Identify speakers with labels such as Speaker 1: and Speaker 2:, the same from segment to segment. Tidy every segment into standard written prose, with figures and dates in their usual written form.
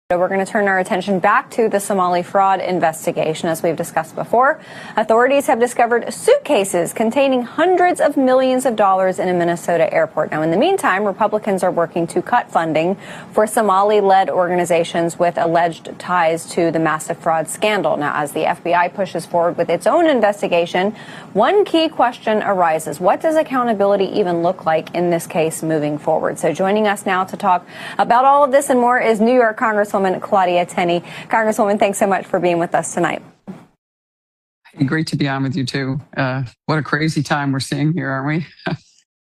Speaker 1: We're going to turn our attention back to the Somali fraud investigation. As we've discussed before, authorities have discovered suitcases containing hundreds of millions of dollars in a Minnesota airport. Now, in the meantime, Republicans are working to cut funding for Somali-led organizations with alleged ties to the massive fraud scandal. Now, as the FBI pushes forward with its own investigation, one key question arises. What does accountability even look like in this case moving forward? So joining us now to talk about all of this and more is New York Congresswoman Claudia Tenney. Congresswoman, thanks so much for being with us tonight.
Speaker 2: Great to be on with you, too. What a crazy time we're seeing here, aren't we?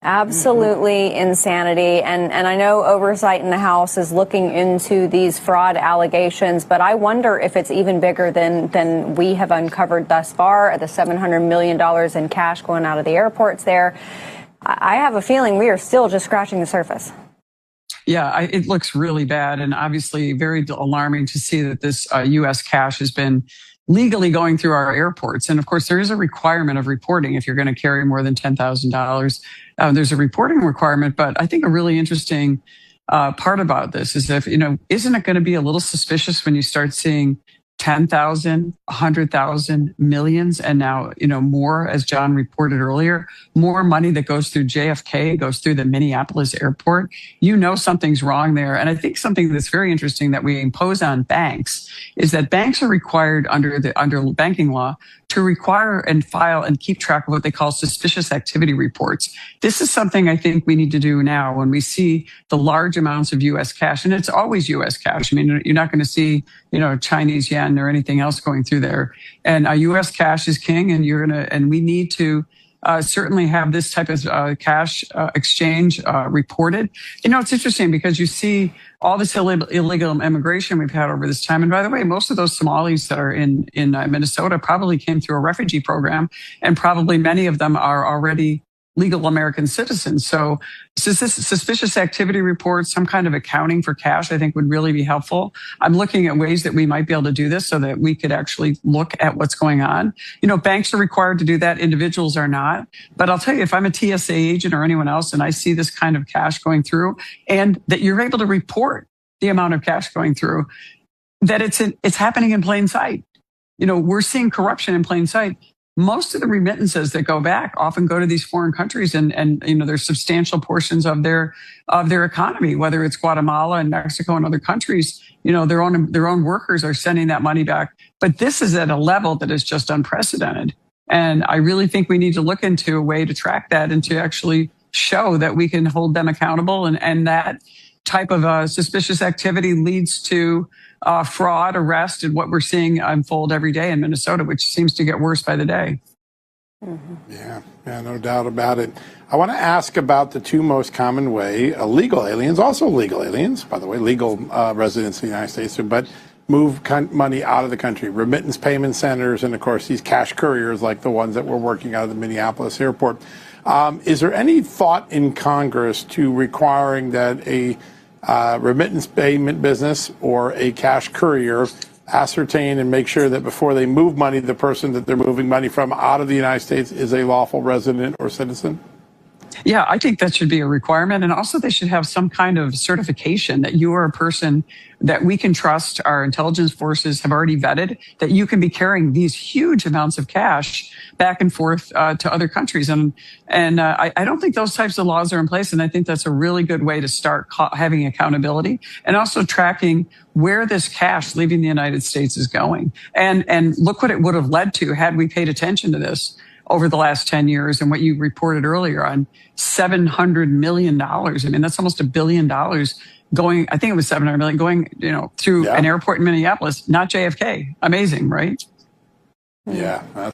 Speaker 1: Absolutely insanity. And I know oversight in the House is looking into these fraud allegations, but I wonder if it's even bigger than we have uncovered thus far. The $700 million in cash going out of the airports there. I have a feeling we are still just scratching the surface.
Speaker 2: Yeah, it looks really bad, and obviously very alarming to see that this U.S. cash has been legally going through our airports. And of course, there is a requirement of reporting if you're going to carry more than $10,000. There's a reporting requirement, but I think a really interesting part about this is if, isn't it going to be a little suspicious when you start seeing 10,000, 100,000, millions, and now, more, as John reported earlier, more money that goes through JFK, goes through the Minneapolis airport. Something's wrong there. And I think something that's very interesting that we impose on banks is that banks are required under banking law to require and file and keep track of what they call suspicious activity reports. This is something I think we need to do now when we see the large amounts of U.S. cash, and it's always U.S. cash. I mean, you're not going to see, Chinese yen or anything else going through there. And U.S. cash is king, and we need to certainly have this type of cash exchange reported. It's interesting because you see all this illegal immigration we've had over this time. And by the way, most of those Somalis that are in Minnesota probably came through a refugee program, and probably many of them are already legal American citizens. So suspicious activity reports, some kind of accounting for cash, I think would really be helpful. I'm looking at ways that we might be able to do this so that we could actually look at what's going on. Banks are required to do that. Individuals are not. But I'll tell you, if I'm a TSA agent or anyone else and I see this kind of cash going through, and that you're able to report the amount of cash going through, that it's happening in plain sight. We're seeing corruption in plain sight. Most of the remittances that go back often go to these foreign countries, and there's substantial portions of their economy, whether it's Guatemala and Mexico and other countries. Their own workers are sending that money back. But this is at a level that is just unprecedented. And I really think we need to look into a way to track that and to actually show that we can hold them accountable, and that type of suspicious activity leads to fraud, arrest, and what we're seeing unfold every day in Minnesota, which seems to get worse by the day.
Speaker 3: Mm-hmm. Yeah, no doubt about it. I want to ask about the two most common way illegal aliens, also legal aliens, by the way, legal residents of the United States, but move money out of the country, remittance payment centers, and of course these cash couriers like the ones that we're working out of the Minneapolis airport. Is there any thought in Congress to requiring that a remittance payment business or a cash courier ascertain and make sure that before they move money, the person that they're moving money from out of the United States is a lawful resident or citizen?
Speaker 2: Yeah, I think that should be a requirement. And also they should have some kind of certification that you are a person that we can trust. Our intelligence forces have already vetted that you can be carrying these huge amounts of cash back and forth to other countries. And I don't think those types of laws are in place. And I think that's a really good way to start having accountability and also tracking where this cash leaving the United States is going. And look what it would have led to had we paid attention to this over the last 10 years, and what you reported earlier on $700 million. I mean, that's almost $1 billion going, I think it was 700 million going, through an airport in Minneapolis, not JFK. Amazing, right?
Speaker 3: Yeah.